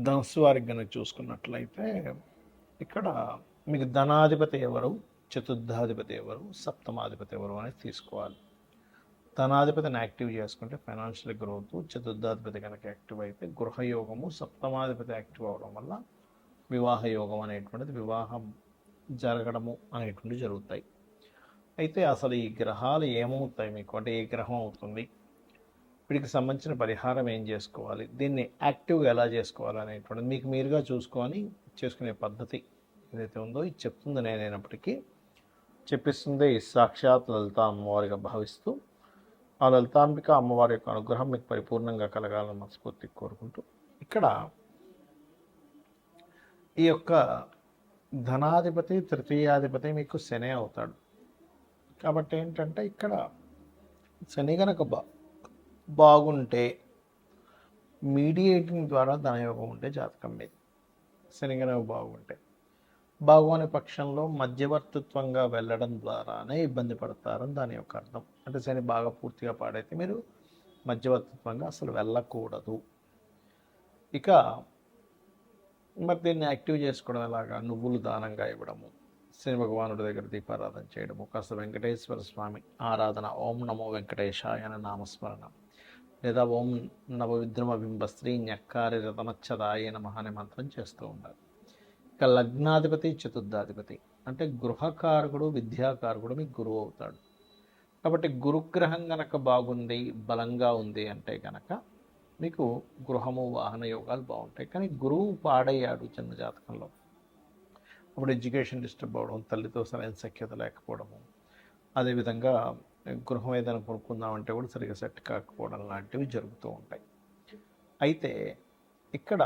ధనుస్సు వారికి కనుక చూసుకున్నట్లయితే ఇక్కడ మీకు ధనాధిపతి ఎవరు, చతుర్థాధిపతి ఎవరు, సప్తమాధిపతి ఎవరు అనేది తీసుకోవాలి. ధనాధిపతిని యాక్టివ్ చేసుకుంటే ఫైనాన్షియల్ గ్రోత్, చతుర్థాధిపతి కనుక యాక్టివ్ అయితే గృహయోగము, సప్తమాధిపతి యాక్టివ్ అవ్వడం వల్ల వివాహ యోగం అనేటువంటిది, వివాహం జరగడము అనేటువంటివి జరుగుతాయి. అయితే అసలు ఈ గ్రహాలు ఏమవుతాయి మీకు అంటే ఏ గ్రహం అవుతుంది, వీటికి సంబంధించిన పరిహారం ఏం చేసుకోవాలి, దీన్ని యాక్టివ్గా ఎలా చేసుకోవాలి అనేటువంటిది మీకు మీరుగా చూసుకొని చేసుకునే పద్ధతి ఏదైతే ఉందో ఇది చెప్తుంది నేనైనప్పటికీ చెప్పిస్తుంది సాక్షాత్ లలిత అమ్మవారిగా భావిస్తూ ఆ లలితాంబిక అమ్మవారి యొక్క అనుగ్రహం మీకు పరిపూర్ణంగా కలగాలని మనస్ఫూర్తిగా కోరుకుంటూ ఇక్కడ ఈ యొక్క ధనాధిపతి తృతీయాధిపతి మీకు శని అవుతాడు. కాబట్టి ఏంటంటే ఇక్కడ శని గనక బాగుంటే మీడియేటింగ్ ద్వారా ధనయోగం ఉంటే జాతకం మీద శని గనక బాగోని పక్షంలో మధ్యవర్తిత్వంగా వెళ్ళడం ద్వారానే ఇబ్బంది పడతారని దాని యొక్క అర్థం. అంటే శని బాగా పూర్తిగా పాడైతే మీరు మధ్యవర్తిత్వంగా అసలు వెళ్ళకూడదు. ఇక మరి దీన్ని యాక్టివ్ చేసుకోవడం ఎలాగా, నువ్వులు దానంగా ఇవ్వడము, శని భగవానుడి దగ్గర దీపారాధన చేయడము, కాస్త వెంకటేశ్వర స్వామి ఆరాధన, ఓం నమో వెంకటేశాయ అనే నామస్మరణ, లేదా ఓం నవవిద్రమ బింబ స్త్రీ న్యక్కారి రతనచ్చదాయ నమః అనే మంత్రం చేస్తూ ఉండాలి. ఇక లగ్నాధిపతి చతుర్థాధిపతి అంటే గృహకారకుడు, విద్యాకారకుడు మీకు గురువు అవుతాడు. కాబట్టి గురుగ్రహం గనక బాగుంది, బలంగా ఉంది అంటే కనుక మీకు గృహము వాహన యోగాలు బాగుంటాయి. కానీ గురువు పాడయ్యాడు జన్మజాతకంలో, అప్పుడు ఎడ్యుకేషన్ డిస్టర్బ్ అవ్వడం, తల్లితో సరైన సఖ్యత లేకపోవడము, అదేవిధంగా గృహం ఏదైనా కొనుక్కుందామంటే కూడా సరిగ్గా సెట్ కాకపోవడం లాంటివి జరుగుతూ ఉంటాయి. అయితే ఇక్కడ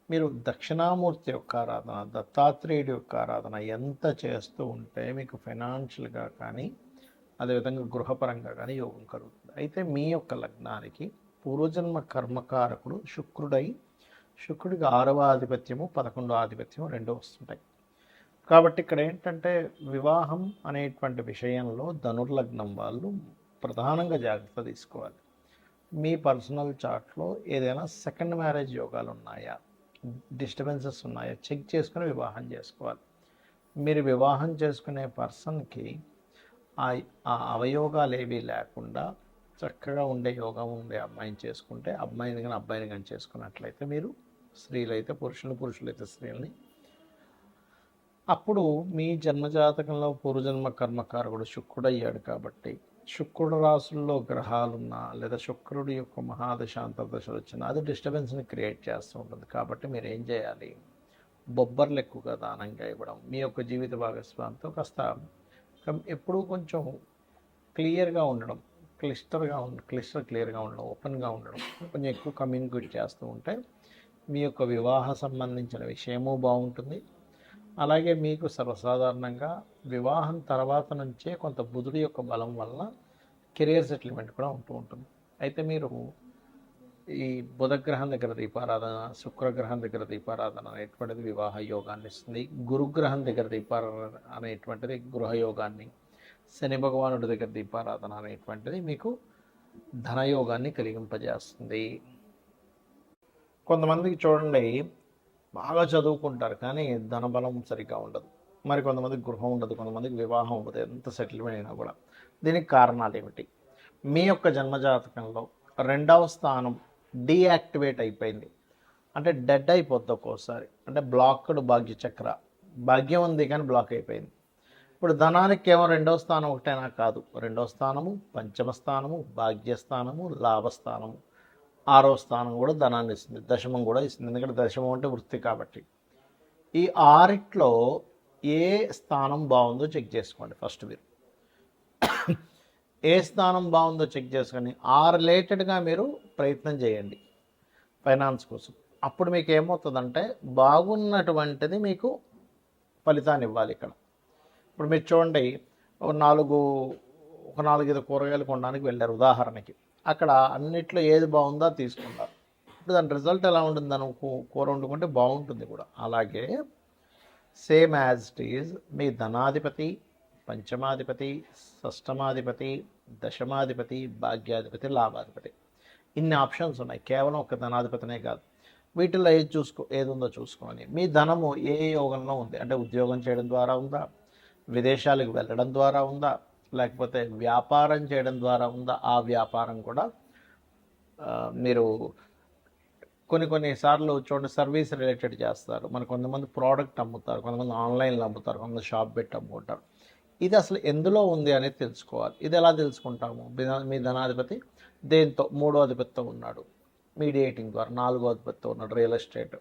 మీరు దక్షిణామూర్తి యొక్క ఆరాధన, దత్తాత్రేయుడి యొక్క ఆరాధన ఎంత చేస్తూ ఉంటే మీకు ఫైనాన్షియల్గా కానీ అదేవిధంగా గృహపరంగా కానీ యోగం కలుగుతుంది. అయితే మీ యొక్క లగ్నానికి పూర్వజన్మ కర్మకారకుడు శుక్రుడికి 6వ ఆధిపత్యము 11వ ఆధిపత్యము రెండూ వస్తుంటాయి. కాబట్టి ఇక్కడ ఏంటంటే వివాహం అనేటువంటి విషయంలో ధనుర్లగ్నం వాళ్ళు ప్రధానంగా జాగ్రత్త తీసుకోవాలి. మీ పర్సనల్ చార్ట్లో ఏదైనా సెకండ్ మ్యారేజ్ యోగాలు ఉన్నాయా, డిస్టర్బెన్సెస్ ఉన్నాయా చెక్ చేసుకుని వివాహం చేసుకోవాలి. మీరు వివాహం చేసుకునే పర్సన్కి ఆ అవయోగాలు ఏవీ లేకుండా చక్కగా ఉండే యోగం ఉండే అమ్మాయిని చేసుకుంటే, అమ్మాయిని కానీ అబ్బాయిని కానీ చేసుకున్నట్లయితే, మీరు స్త్రీలైతే పురుషులైతే స్త్రీలని, అప్పుడు మీ జన్మజాతకంలో పూర్వజన్మ కర్మకారకుడు శుక్రుడు అయ్యాడు. కాబట్టి శుక్రుడు రాసుల్లో గ్రహాలున్నా లేదా శుక్రుడి యొక్క మహాదశాంతర్దశలు వచ్చినా అది డిస్టర్బెన్స్ని క్రియేట్ చేస్తూ ఉంటుంది. కాబట్టి మీరు ఏం చేయాలి, బొబ్బర్లు ఎక్కువగా దానంగా ఇవ్వడం, మీ యొక్క జీవిత భాగస్వామితో కాస్త ఎప్పుడూ కొంచెం క్లియర్గా ఉండడం, క్లియర్గా ఉండడం, ఓపెన్గా ఉండడం, కొంచెం ఎక్కువ కమ్యూనికేట్ చేస్తూ ఉంటే మీ యొక్క వివాహ సంబంధించిన విషయము బాగుంటుంది. అలాగే మీకు సర్వసాధారణంగా వివాహం తర్వాత నుంచే కొంత బుధుడి యొక్క బలం వల్ల కెరియర్ సెటిల్మెంట్ కూడా ఉంటుంది. అయితే మీరు ఈ బుధగ్రహం దగ్గర దీపారాధన, శుక్రగ్రహం దగ్గర దీపారాధన అనేటువంటిది వివాహ యోగాన్ని ఇస్తుంది. గురుగ్రహం దగ్గర దీపారాధన అనేటువంటిది గృహయోగాన్ని, శని భగవానుడి దగ్గర దీపారాధన అనేటువంటిది మీకు ధనయోగాన్ని కలిగింపజేస్తుంది. కొంతమందికి చూడండి బాగా చదువుకుంటారు కానీ ధనబలం సరిగ్గా ఉండదు, మరి కొంతమందికి గృహం ఉండదు, కొంతమందికి వివాహం ఉండదు, ఎంత సెటిల్మెంట్ అయినా కూడా. దీనికి కారణాలు ఏమిటి? మీ యొక్క జన్మజాతకంలో 2వ స్థానం డీయాక్టివేట్ అయిపోయింది, అంటే డెడ్ అయిపోద్ది ఒక్కోసారి, అంటే బ్లాక్డ్ భాగ్యచక్ర, భాగ్యం ఉంది కానీ బ్లాక్ అయిపోయింది. ఇప్పుడు ధనానికి కేవలం 2వ స్థానం ఒకటైనా కాదు, 2వ స్థానము, పంచమ స్థానము, భాగ్యస్థానము, లాభస్థానము, 6వ స్థానం కూడా ధనాన్ని ఇస్తుంది, దశమం కూడా ఇస్తుంది. ఎందుకంటే దశమం అంటే వృత్తి. కాబట్టి ఈ 6లో ఏ స్థానం బాగుందో చెక్ చేసుకోండి. ఫస్ట్ మీరు ఏ స్థానం బాగుందో చెక్ చేసుకొని ఆ రిలేటెడ్గా మీరు ప్రయత్నం చేయండి ఫైనాన్స్ కోసం. అప్పుడు మీకు ఏమవుతుందంటే బాగున్నటువంటిది మీకు ఫలితాన్ని ఇవ్వాలి. ఇక్కడ ఇప్పుడు మీరు చూడండి, ఒక 4-5 కూరగాయలు కొనడానికి వెళ్ళారు ఉదాహరణకి, అక్కడ అన్నిట్లో ఏది బాగుందో తీసుకున్నారు. ఇప్పుడు దాని రిజల్ట్ ఎలా ఉంటుంది, దాని కూర వండుకుంటే బాగుంటుంది కూడా. అలాగే సేమ్ యాజ్ ఇట్ ఈజ్ మీ ధనాధిపతి, పంచమాధిపతి, షష్టమాధిపతి, దశమాధిపతి, భాగ్యాధిపతి, లాభాధిపతి, ఇన్ని ఆప్షన్స్ ఉన్నాయి. కేవలం ఒక ధనాధిపతినే కాదు, వీటిల్లో ఏది ఉందో చూసుకొని మీ ధనము ఏ యోగంలో ఉంది, అంటే ఉద్యోగం చేయడం ద్వారా ఉందా, విదేశాలకు వెళ్ళడం ద్వారా ఉందా, లేకపోతే వ్యాపారం చేయడం ద్వారా ఉందా. ఆ వ్యాపారం కూడా మీరు కొన్ని సార్లు చూడండి, సర్వీస్ రిలేటెడ్ చేస్తారు. మన కొంతమంది ప్రోడక్ట్ అమ్ముతారు, కొంతమంది ఆన్లైన్లో అమ్ముతారు, కొంతమంది షాప్ పెట్టి అమ్ముకుంటారు. ఇది అసలు ఎందులో ఉంది అనేది తెలుసుకోవాలి. ఇది ఎలా తెలుసుకుంటాము? మీ ధనాధిపతి దేంతో, మూడో అధిపతితో ఉన్నాడు మీడియేటింగ్ ద్వారా, నాలుగో అధిపతితో ఉన్నాడు రియల్ ఎస్టేట్,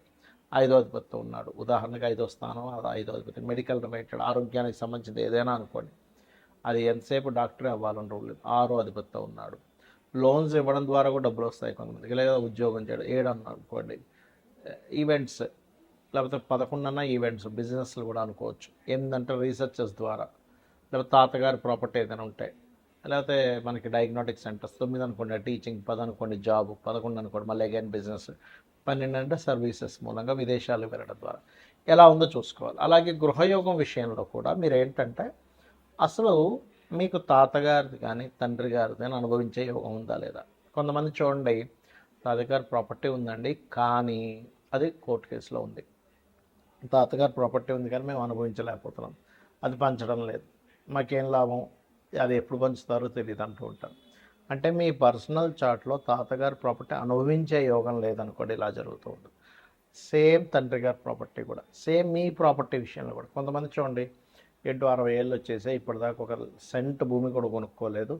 ఐదో అధిపతితో ఉన్నాడు ఉదాహరణకు ఐదో స్థానం, అది ఐదో అధిపతి. మెడికల్ రిలేటెడ్ ఆరోగ్యానికి సంబంధించింది ఏదైనా అనుకోండి, అది ఎంతసేపు డాక్టరే అవ్వాలని రూల్ లేదు, ఆరో అధిపతితో ఉన్నాడు. లోన్స్ ఇవ్వడం ద్వారా కూడా డబ్బులు వస్తాయి కొంతమందికి, లేదా ఉద్యోగం చేయడం, 7 అనుకోండి. ఈవెంట్స్, లేకపోతే 11 అన్న ఈవెంట్స్, బిజినెస్లు కూడా అనుకోవచ్చు. ఏంటంటే రీసెర్చెస్ ద్వారా, లేకపోతే తాతగారి ప్రాపర్టీ ఏదైనా ఉంటాయి, లేకపోతే మనకి డయాగ్నోటిక్ సెంటర్స్. 9 అనుకోండి టీచింగ్, 10 అనుకోండి జాబ్, 11 అనుకోండి మళ్ళీ అగైన్ బిజినెస్, 12 అంటే సర్వీసెస్ మూలంగా విదేశాలు వెళ్ళడం ద్వారా. ఎలా ఉందో చూసుకోవాలి. అలాగే గృహయోగం విషయంలో కూడా మీరు ఏంటంటే అసలు మీకు తాతగారిది కానీ తండ్రి గారిది కానీ అనుభవించే యోగం ఉందా లేదా. కొంతమంది చూడండి, తాతగారి ప్రాపర్టీ ఉందండి కానీ అది కోర్టు కేసులో ఉంది, తాతగారి ప్రాపర్టీ ఉంది కానీ మేము అనుభవించలేకపోతున్నాం, అది పంచడం లేదు, మాకేం లాభం, అది ఎప్పుడు పంచుతారో తెలియదు అంటూ ఉంటారు. అంటే మీ పర్సనల్ చార్ట్లో తాతగారి ప్రాపర్టీ అనుభవించే యోగం లేదనుకోండి, ఇలా జరుగుతూ ఉంటుంది. సేమ్ తండ్రి గారి ప్రాపర్టీ కూడా, సేమ్ మీ ప్రాపర్టీ విషయంలో కూడా. కొంతమంది చూడండి, 60 ఏళ్ళు వచ్చేసాయి, ఇప్పటిదాకా ఒక సెంట్ భూమి కూడా కొనుక్కోలేదు,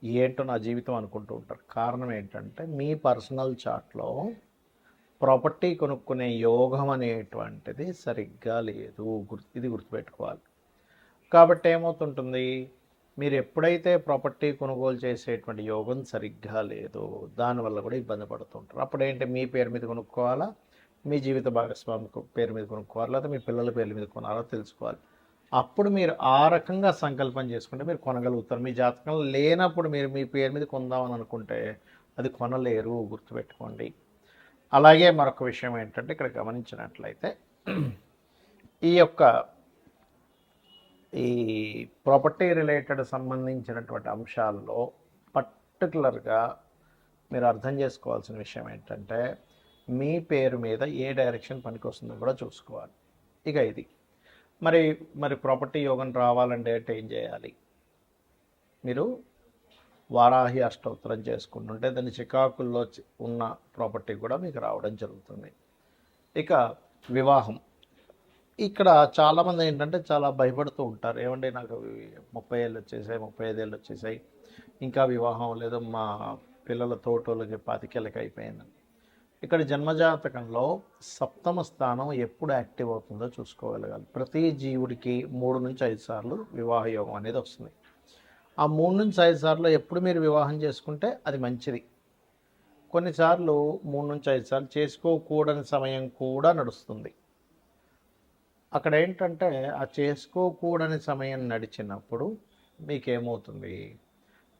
ఏంటో నా జీవితం అనుకుంటూ ఉంటారు. కారణం ఏంటంటే మీ పర్సనల్ చార్ట్లో ప్రాపర్టీ కొనుక్కునే యోగం అనేటువంటిది సరిగ్గా లేదు. ఇది గుర్తుపెట్టుకోవాలి. కాబట్టి ఏమవుతుంటుంది, మీరు ఎప్పుడైతే ప్రాపర్టీ కొనుగోలు చేసేటువంటి యోగం సరిగ్గా లేదు, దానివల్ల కూడా ఇబ్బంది పడుతుంటారు. అప్పుడేంటి, మీ పేరు మీద కొనుక్కోవాలా, మీ జీవిత భాగస్వామి పేరు మీద కొనుక్కోవాలా, లేదా మీ పిల్లల పేర్ల మీద కొనాలో తెలుసుకోవాలి. అప్పుడు మీరు ఆ రకంగా సంకల్పం చేసుకుంటే మీరు కొనగలుగుతారు. మీ జాతకంలో లేనప్పుడు మీరు మీ పేరు మీద కొందామని అనుకుంటే అది కొనలేరు, గుర్తుపెట్టుకోండి. అలాగే మరొక విషయం ఏంటంటే, ఇక్కడ గమనించినట్లయితే ఈ ప్రాపర్టీ రిలేటెడ్ సంబంధించినటువంటి అంశాల్లో పర్టికులర్గా మీరు అర్థం చేసుకోవాల్సిన విషయం ఏంటంటే, మీ పేరు మీద ఏ డైరెక్షన్ పనికొస్తుందో కూడా చూసుకోవాలి. ఇక ఇది మరి ప్రాపర్టీ యోగం రావాలంటే అంటే ఏం చేయాలి, మీరు వారాహి అష్టోత్తరం చేసుకుంటుంటే దాన్ని చికాకుల్లో ఉన్న ప్రాపర్టీ కూడా మీకు రావడం జరుగుతుంది. ఇక వివాహం, ఇక్కడ చాలామంది ఏంటంటే చాలా భయపడుతూ ఉంటారు. ఏమంటే నాకు 30 ఏళ్ళు వచ్చేసాయి, 35 ఏళ్ళు వచ్చేసాయి, ఇంకా వివాహం లేదు, మా పిల్లల తోటోళ్ళకి 25 ఏళ్ళకి అయిపోయిందని. ఇక్కడ జన్మజాతకంలో సప్తమ స్థానం ఎప్పుడు యాక్టివ్ అవుతుందో చూసుకోగలగాలి. ప్రతి జీవుడికి 3 నుంచి 5 సార్లు వివాహ యోగం అనేది వస్తుంది. ఆ 3 నుంచి 5 సార్లు ఎప్పుడు మీరు వివాహం చేసుకుంటే అది మంచిది. కొన్నిసార్లు 3 నుంచి 5 సార్లు చేసుకోకూడని సమయం కూడా నడుస్తుంది. అక్కడ ఏంటంటే ఆ చేసుకోకూడని సమయం నడిచినప్పుడు మీకేమవుతుంది,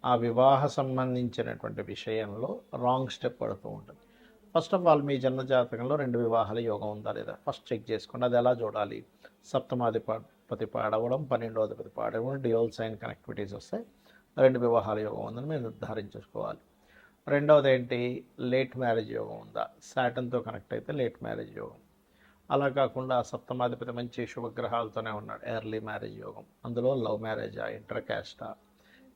ఆ వివాహ సంబంధించినటువంటి విషయంలో రాంగ్ స్టెప్ పడుతూ ఉంటుంది. ఫస్ట్ ఆఫ్ ఆల్ మీ జన్మజాతకంలో 2 వివాహాల యోగం ఉందా లేదా ఫస్ట్ చెక్ చేసుకోండి. అది ఎలా చూడాలి, సప్తమాధిపతి పాడవడం, 12వ అధిపతి పాడవడం, డ్యూయల్ సైన్ కనెక్టివిటీస్ వస్తాయి, 2 వివాహాల యోగం ఉందని మీరు నిర్ధారించుకోవాలి. రెండవది ఏంటి, లేట్ మ్యారేజ్ యోగం ఉందా, సాటర్న్తో కనెక్ట్ అయితే లేట్ మ్యారేజ్ యోగం. అలా కాకుండా సప్తమాధిపతి మంచి శుభగ్రహాలతోనే ఉన్నాడు, ఎర్లీ మ్యారేజ్ యోగం, అందులో లవ్ మ్యారేజా, ఇంటర్ క్యాస్టా,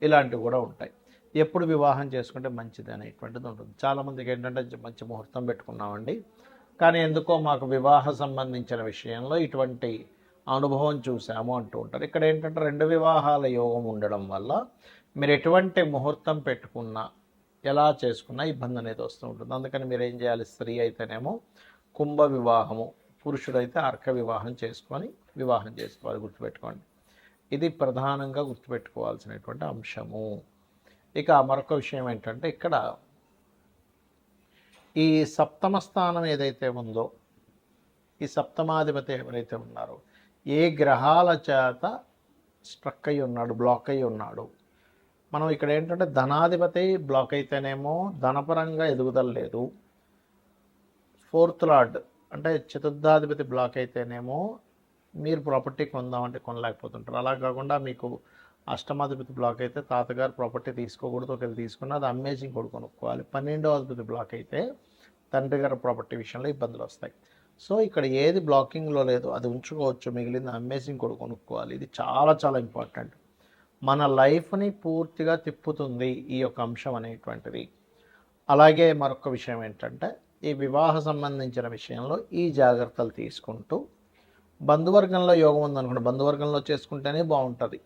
ఇలాంటివి కూడా ఉంటాయి. ఎప్పుడు వివాహం చేసుకుంటే మంచిది అనేటువంటిది ఉంటుంది. చాలామందికి ఏంటంటే మంచి ముహూర్తం పెట్టుకున్నామండి, కానీ ఎందుకో మాకు వివాహ సంబంధించిన విషయంలో ఇటువంటి అనుభవం చూసాము అంటూ ఉంటారు. ఇక్కడ ఏంటంటే 2 వివాహాల యోగం ఉండడం వల్ల మీరు ఎటువంటి ముహూర్తం పెట్టుకున్నా, ఎలా చేసుకున్నా ఇబ్బంది అనేది వస్తూ ఉంటుంది. అందుకని మీరు ఏం చేయాలి, స్త్రీ అయితేనేమో కుంభ వివాహము, పురుషుడైతే అర్క వివాహం చేసుకొని వివాహం చేసుకోవాలి, గుర్తుపెట్టుకోండి. ఇది ప్రధానంగా గుర్తుపెట్టుకోవాల్సినటువంటి అంశము. ఇక మరొక విషయం ఏంటంటే, ఇక్కడ ఈ సప్తమ స్థానం ఏదైతే ఉందో, ఈ సప్తమాధిపతి ఎవరైతే ఉన్నారో, ఏ గ్రహాల చేత స్ట్రక్ అయి ఉన్నాడు, బ్లాక్ అయి ఉన్నాడు. మనం ఇక్కడ ఏంటంటే ధనాధిపతి బ్లాక్ అయితేనేమో ధనపరంగా ఎదుగుదల లేదు, 4th లార్డ్ అంటే చతుర్థాధిపతి బ్లాక్ అయితేనేమో మీరు ప్రాపర్టీ కొందామంటే కొనలేకపోతుంటారు. అలా కాకుండా మీకు అష్టమాధిపతి బ్లాక్ అయితే తాతగారు ప్రాపర్టీ తీసుకోకూడదు, ఒకవేళ తీసుకున్న అది అమ్మేసి ఇంకోటి కొనుక్కోవాలి. 12వ అధిపతి బ్లాక్ అయితే తండ్రి గారి ప్రాపర్టీ విషయంలో ఇబ్బందులు వస్తాయి. సో ఇక్కడ ఏది బ్లాకింగ్లో లేదో అది ఉంచుకోవచ్చు, మిగిలింది అమ్మేసి ఇంకోటి కొనుక్కోవాలి. ఇది చాలా చాలా ఇంపార్టెంట్. మన లైఫ్ని పూర్తిగా తిప్పుతుంది ఈ యొక్క అంశం అనేటువంటిది. అలాగే మరొక విషయం ఏంటంటే, ఈ వివాహ సంబంధించిన విషయంలో ఈ జాగ్రత్తలు తీసుకుంటూ, బంధువర్గంలో యోగం ఉందనుకోండి, బంధువర్గంలో చేసుకుంటేనే బాగుంటుంది.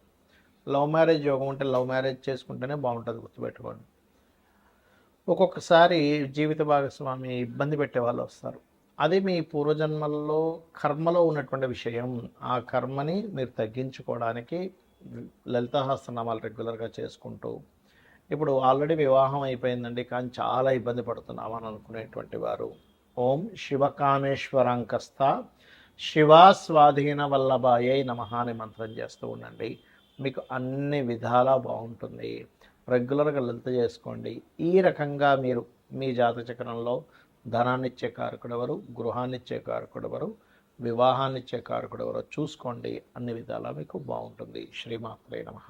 లవ్ మ్యారేజ్ యోగం ఉంటే లవ్ మ్యారేజ్ చేసుకుంటేనే బాగుంటుంది, గుర్తుపెట్టుకోండి. ఒక్కొక్కసారి జీవిత భాగస్వామి ఇబ్బంది పెట్టే వాళ్ళు వస్తారు. అది మీ పూర్వజన్మల్లో కర్మలో ఉన్నటువంటి విషయం. ఆ కర్మని మీరు తగ్గించుకోవడానికి లలితాసహస్రనామాలు రెగ్యులర్గా చేసుకుంటూ, ఇప్పుడు ఆల్రెడీ వివాహం అయిపోయిందండి కానీ చాలా ఇబ్బంది పడుతున్నామని అనుకునేటువంటి వారు ఓం శివకామేశ్వరాంకస్థ శివా స్వాధీన వల్లభాయై నమః అని మంత్రం చేస్తూ ఉండండి. మీకు అన్ని విధాలా బాగుంటుంది. రెగ్యులర్గా లలిత చేసుకోండి. ఈ రకంగా మీరు మీ జాతక చక్రంలో ధనాన్నిచ్చే కారకుడు ఎవరు, గృహాన్నిచ్చే కారకుడు ఎవరు, వివాహాన్నిచ్చే కారకుడు ఎవరో చూసుకోండి. అన్ని విధాలా మీకు బాగుంటుంది. శ్రీమాత్రే నమః.